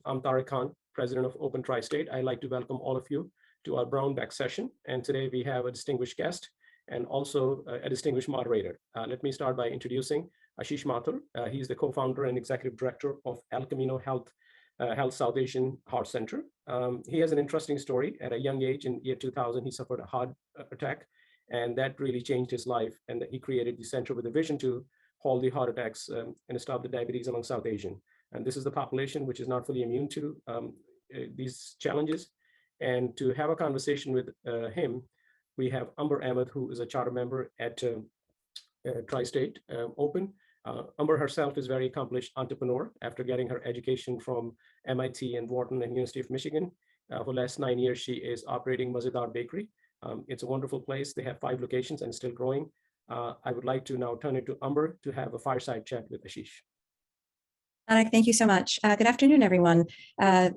I'm Tariq Khan, President of Open Tri-State. I'd like to welcome all of you to our Brown Bag session. And today we have a distinguished guest and also a distinguished moderator. Let me start by introducing Ashish Mathur. He's the co-founder and executive director of Camino Health South Asian Heart Center. He has an interesting story. At a young age, in year 2000, he suffered a heart attack, and that really changed his life. And he created the center with a vision to halt the heart attacks and stop the diabetes among South Asian. And this is the population which is not fully immune to these challenges. And to have a conversation with him, we have Umber Ahmad, who is a charter member at Tri-State Open. Umber herself is a very accomplished entrepreneur after getting her education from MIT and Wharton and University of Michigan. For the last 9 years, she is operating Mah-Ze-Dahr Bakery. It's a wonderful place. They have 5 locations and still growing. I would like to now turn it to Umber to have a fireside chat with Ashish. Thank you so much. Good afternoon, everyone.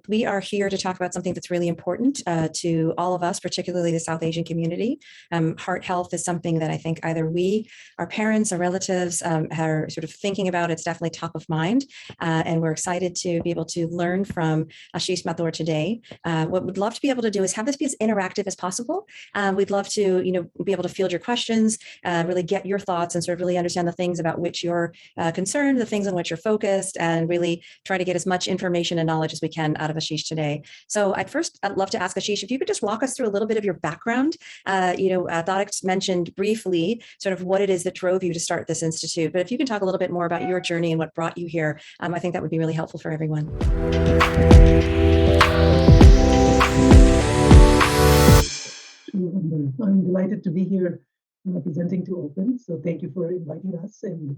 We are here to talk about something that's really important to all of us, particularly the South Asian community. Heart health is something that I think either we, our parents, our relatives are sort of thinking about. It's definitely top of mind. And we're excited to be able to learn from Ashish Mathur today. What we'd love to be able to do is have this be as interactive as possible. We'd love to, be able to field your questions, really get your thoughts and sort of really understand the things about which you're concerned, the things on which you're focused, and really try to get as much information and knowledge as we can out of Ashish today. So I'd love to ask Ashish, if you could just walk us through a little bit of your background. Tariq mentioned briefly sort of what it is that drove you to start this institute, but if you can talk a little bit more about your journey and what brought you here, I think that would be really helpful for everyone. I'm delighted to be here presenting to Open, so thank you for inviting us, and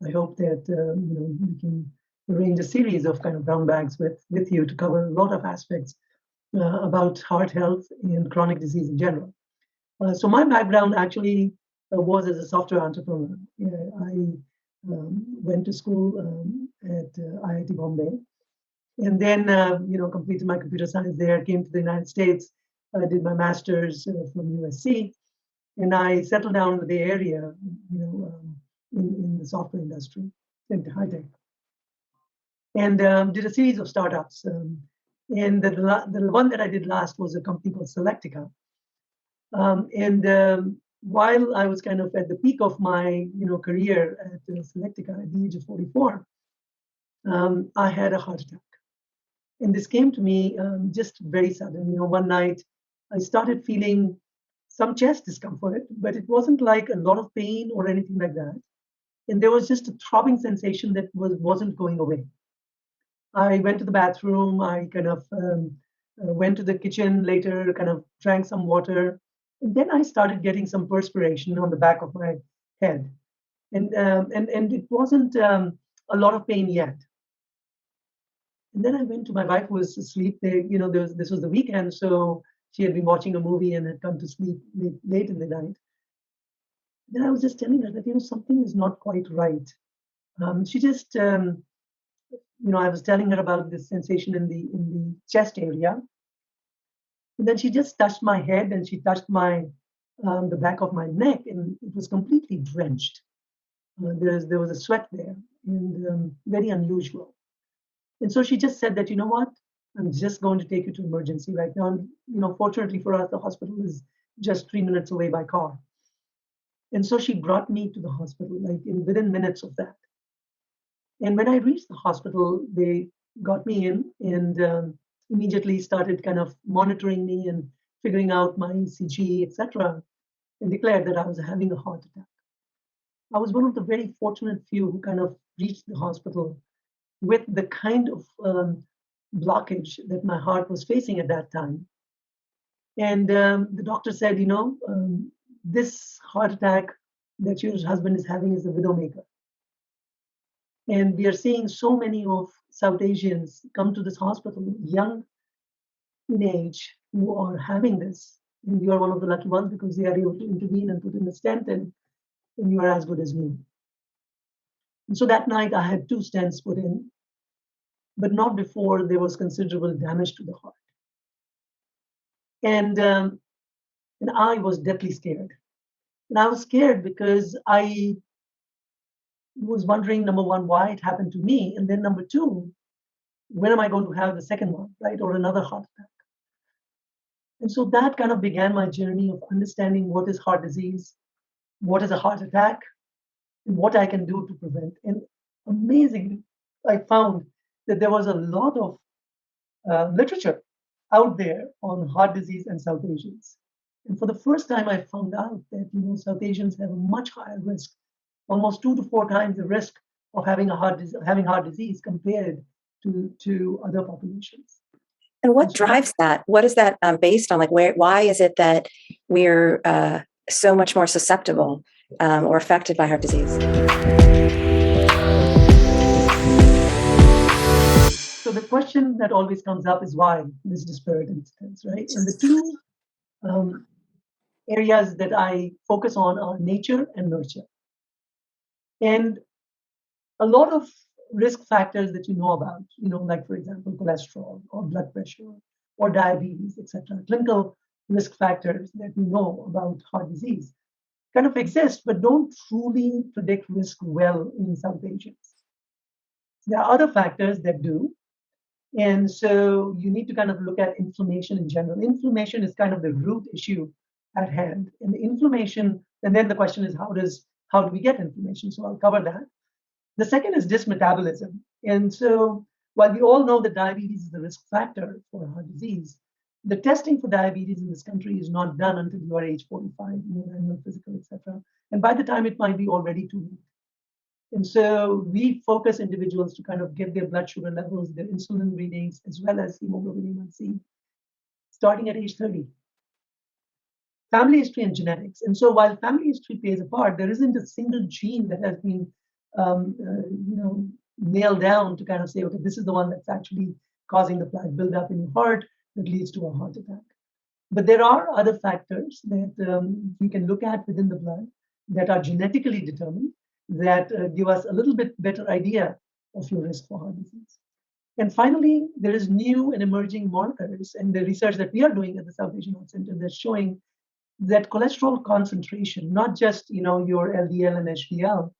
I hope that we can arrange a series of kind of brown bags with you to cover a lot of aspects about heart health and chronic disease in general. So my background actually was as a software entrepreneur. I went to school at IIT Bombay, and then completed my computer science there. Came to the United States, did my master's from USC, and I settled down in the Bay Area, in the software industry, in high tech. And did a series of startups. And the one that I did last was a company called Selectica. While I was kind of at the peak of my career at Selectica at the age of 44, I had a heart attack. And this came to me just very sudden. One night I started feeling some chest discomfort, but it wasn't like a lot of pain or anything like that. And there was just a throbbing sensation that wasn't going away. I went to the bathroom, I kind of went to the kitchen later, kind of drank some water, and then I started getting some perspiration on the back of my head. And it wasn't a lot of pain yet. And then I went to my wife, who was asleep. This was the weekend, so she had been watching a movie and had come to sleep late in the night. Then I was just telling her that something is not quite right. She just I was telling her about this sensation in the chest area. And then she just touched my head and she touched the back of my neck, and it was completely drenched. There was a sweat there, and very unusual. And so she just said that, what, I'm just going to take you to emergency right now. And, fortunately for us, the hospital is just 3 minutes away by car. And so she brought me to the hospital, within minutes of that. And when I reached the hospital, they got me in and immediately started kind of monitoring me and figuring out my ECG, etc., and declared that I was having a heart attack. I was one of the very fortunate few who kind of reached the hospital with the kind of blockage that my heart was facing at that time. And the doctor said, this heart attack that your husband is having is a widowmaker. And we are seeing so many of South Asians come to this hospital, young in age, who are having this. And you are one of the lucky ones because they are able to intervene and put in a stent, and you are as good as new. And so that night I had 2 stents put in, but not before there was considerable damage to the heart. And I was deathly scared. And I was scared because I was wondering, number one, why it happened to me. And then number 2, when am I going to have the second one, right? Or another heart attack. And so that kind of began my journey of understanding what is heart disease, what is a heart attack, and what I can do to prevent. And amazingly, I found that there was a lot of literature out there on heart disease and South Asians. And for the first time, I found out that South Asians have a much higher risk, almost 2 to 4 times the risk of having heart disease compared to other populations. And what drives that? What is that based on? Like, why is it that we're so much more susceptible or affected by heart disease? So the question that always comes up is why this disparate incidence, right? And the two areas that I focus on are nature and nurture. And a lot of risk factors that you know about, like for example, cholesterol or blood pressure or diabetes, etc., clinical risk factors that we know about heart disease kind of exist, but don't truly predict risk well in South Asians. There are other factors that do. And so you need to kind of look at inflammation in general. Inflammation is kind of the root issue at hand. And the inflammation, and then the question is how do we get inflammation? So I'll cover that. The second is dysmetabolism. And so while we all know that diabetes is the risk factor for heart disease, the testing for diabetes in this country is not done until you are age 45, annual physical, etc. And by the time it might be already too late. And so we focus individuals to kind of get their blood sugar levels, their insulin readings, as well as hemoglobin A1C, starting at age 30. Family history and genetics. And so while family history plays a part, there isn't a single gene that has been nailed down to kind of say, okay, this is the one that's actually causing the plaque buildup in your heart that leads to a heart attack. But there are other factors that we can look at within the blood that are genetically determined that give us a little bit better idea of your risk for heart disease. And finally, there is new and emerging markers, and the research that we are doing at the South Asian Heart Center that's showing that cholesterol concentration, not just your LDL and HDL,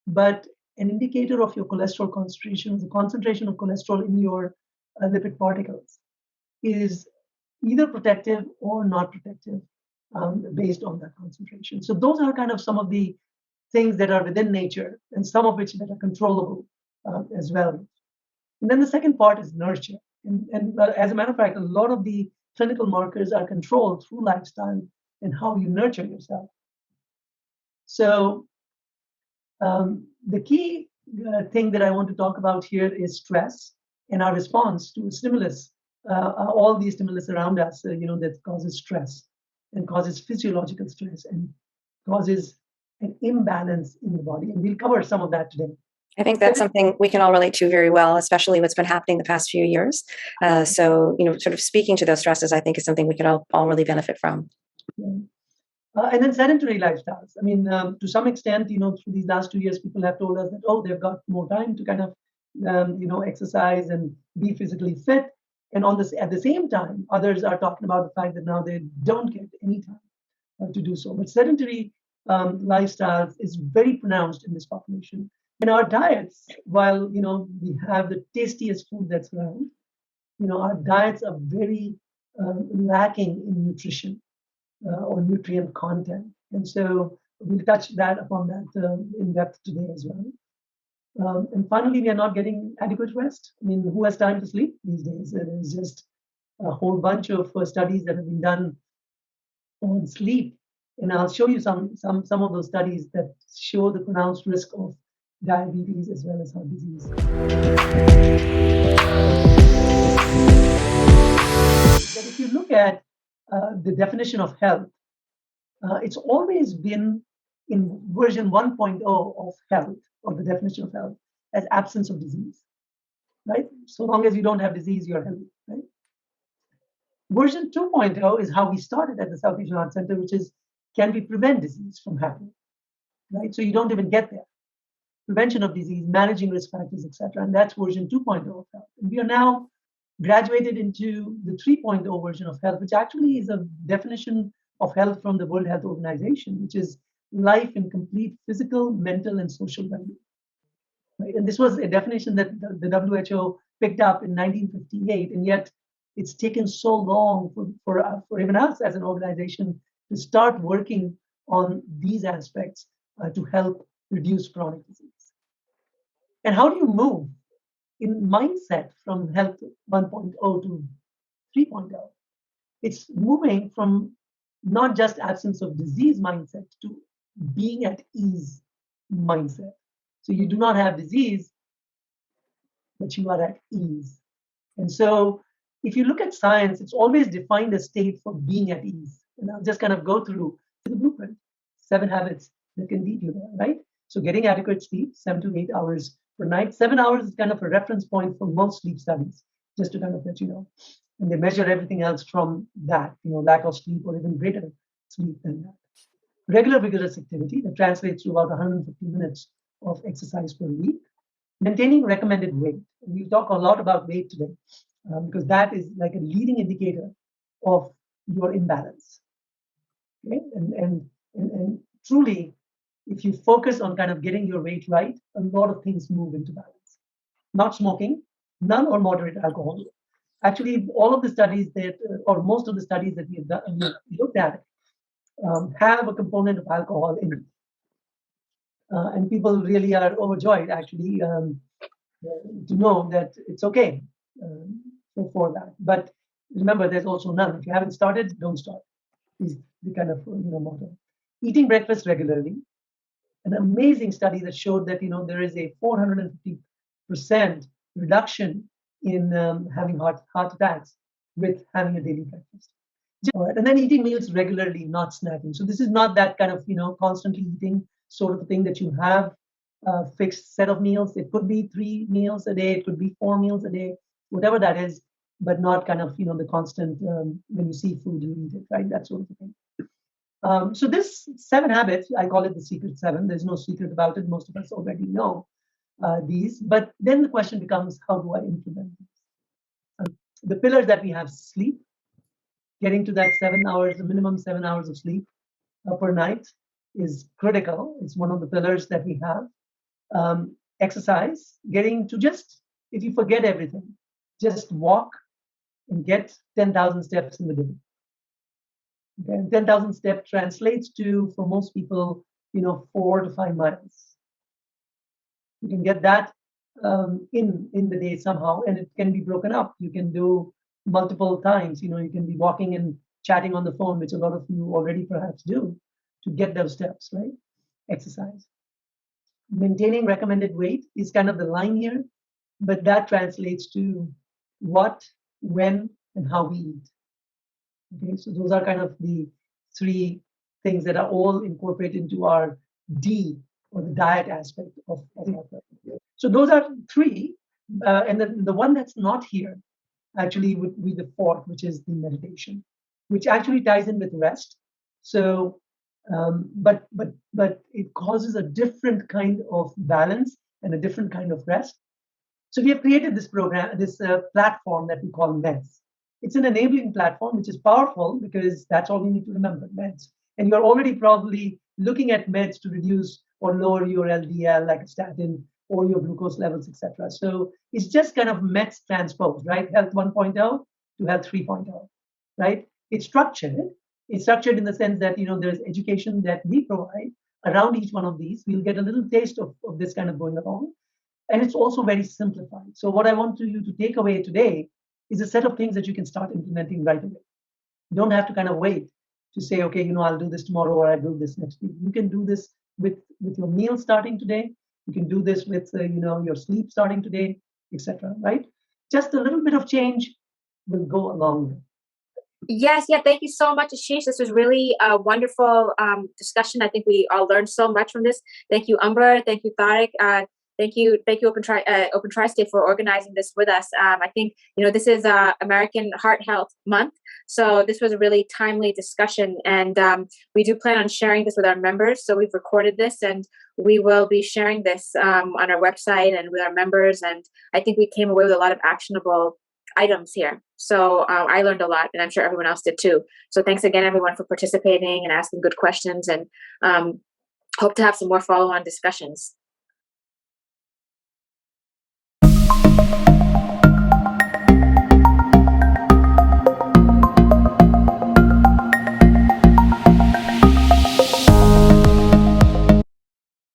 but an indicator of your cholesterol concentration, the concentration of cholesterol in your lipid particles, is either protective or not protective based on that concentration. So those are kind of some of the things that are within nature, and some of which that are controllable as well. And then the second part is nurture. And as a matter of fact, a lot of the clinical markers are controlled through lifestyle and how you nurture yourself. So the key thing that I want to talk about here is stress and our response to stimulus, all these stimulus around us, that causes stress and causes physiological stress and causes an imbalance in the body. And we'll cover some of that today. I think that's something we can all relate to very well, especially what's been happening the past few years. So, sort of speaking to those stresses, I think is something we can all really benefit from. Yeah. And then sedentary lifestyles. I mean, to some extent, through these last 2 years, people have told us that, they've got more time to kind of, exercise and be physically fit. And at the same time, others are talking about the fact that now they don't get any time to do so. But sedentary lifestyles is very pronounced in this population. And our diets, while we have the tastiest food that's around, our diets are very lacking in nutrition or nutrient content. And so we'll touch upon that in depth today as well. And finally, we are not getting adequate rest. I mean, who has time to sleep these days? There's just a whole bunch of studies that have been done on sleep. And I'll show you some of those studies that show the pronounced risk of diabetes as well as heart disease. But if you look at the definition of health, it's always been in version 1.0 of health, or the definition of health, as absence of disease, right? So long as you don't have disease, you're healthy, right? Version 2.0 is how we started at the South Asian Heart Center, which is, can we prevent disease from happening, right? So you don't even get there. Prevention of disease, managing risk factors, etc. And that's version 2.0 of health. And we are now graduated into the 3.0 version of health, which actually is a definition of health from the World Health Organization, which is life in complete physical, mental, and social well-being. Right? And this was a definition that the WHO picked up in 1958, and yet it's taken so long for even us as an organization to start working on these aspects to help reduce chronic disease. And how do you move in mindset from health 1.0 to 3.0? It's moving from not just absence of disease mindset to being at ease mindset. So you do not have disease, but you are at ease. And so if you look at science, it's always defined a state for being at ease. And I'll just kind of go through the blueprint, 7 habits that can lead you there, right? So getting adequate sleep, 7 to 8 hours per night. 7 hours is kind of a reference point for most sleep studies, just to kind of let you know. And they measure everything else from that, lack of sleep or even greater sleep than that. Regular vigorous activity that translates to about 150 minutes of exercise per week. Maintaining recommended weight. And we'll talk a lot about weight today because that is like a leading indicator of your imbalance. Okay? And truly, if you focus on kind of getting your weight right, a lot of things move into balance. Not smoking, none or moderate alcohol. Actually, all of the studies that, or most of the studies that we have done, looked at, have a component of alcohol in it. And people really are overjoyed, actually, to know that it's okay for that. But remember, there's also none. If you haven't started, don't start. Is the kind of motto. Eating breakfast regularly. An amazing study that showed that there is a 450% reduction in having heart attacks with having a daily breakfast. All right. And then eating meals regularly, not snacking. So this is not that kind of constantly eating sort of thing that you have a fixed set of meals. It could be 3 meals a day, it could be 4 meals a day, whatever that is, but not kind of the constant when you see food you eat it, right? That sort of thing. So this 7 habits, I call it the secret 7. There's no secret about it. Most of us already know these. But then the question becomes, how do I implement these? The pillars that we have: sleep, getting to that 7 hours, the minimum 7 hours of sleep per night is critical. It's one of the pillars that we have. Exercise, getting to just, if you forget everything, just walk and get 10,000 steps in the day. Okay, and 10,000 steps translates to, for most people, 4 to 5 miles. You can get that in the day somehow, and it can be broken up. You can do multiple times. You can be walking and chatting on the phone, which a lot of you already perhaps do, to get those steps, right? Exercise. Maintaining recommended weight is kind of the line here, but that translates to what, when, and how we eat. Okay, so those are kind of the 3 things that are all incorporated into our D, or the diet aspect of our program. So those are 3, and then the one that's not here actually would be the 4th, which is the meditation, which actually ties in with rest. So, but it causes a different kind of balance and a different kind of rest. So we have created this program, this platform that we call Meds. It's an enabling platform, which is powerful because that's all we need to remember, meds. And you're already probably looking at meds to reduce or lower your LDL, like a statin, or your glucose levels, etc. So it's just kind of meds transposed, right? Health 1.0 to health 3.0, right? It's structured. It's structured in the sense that, there's education that we provide around each one of these. We'll get a little taste of this kind of going along. And it's also very simplified. So what I want you to take away today is a set of things that you can start implementing right away. You don't have to kind of wait to say, okay, I'll do this tomorrow or I'll do this next week. You can do this with your meal starting today. You can do this with, your sleep starting today, etc. Right? Just a little bit of change will go a long way. Yes, yeah. Thank you so much, Ashish. This was really a wonderful discussion. I think we all learned so much from this. Thank you, Umber. Thank you, Tariq. Thank you, Open Tri-State for organizing this with us. I think, this is American Heart Health Month. So this was a really timely discussion. And we do plan on sharing this with our members. So we've recorded this and we will be sharing this on our website and with our members. And I think we came away with a lot of actionable items here. So I learned a lot, and I'm sure everyone else did too. So thanks again, everyone, for participating and asking good questions, and hope to have some more follow-on discussions.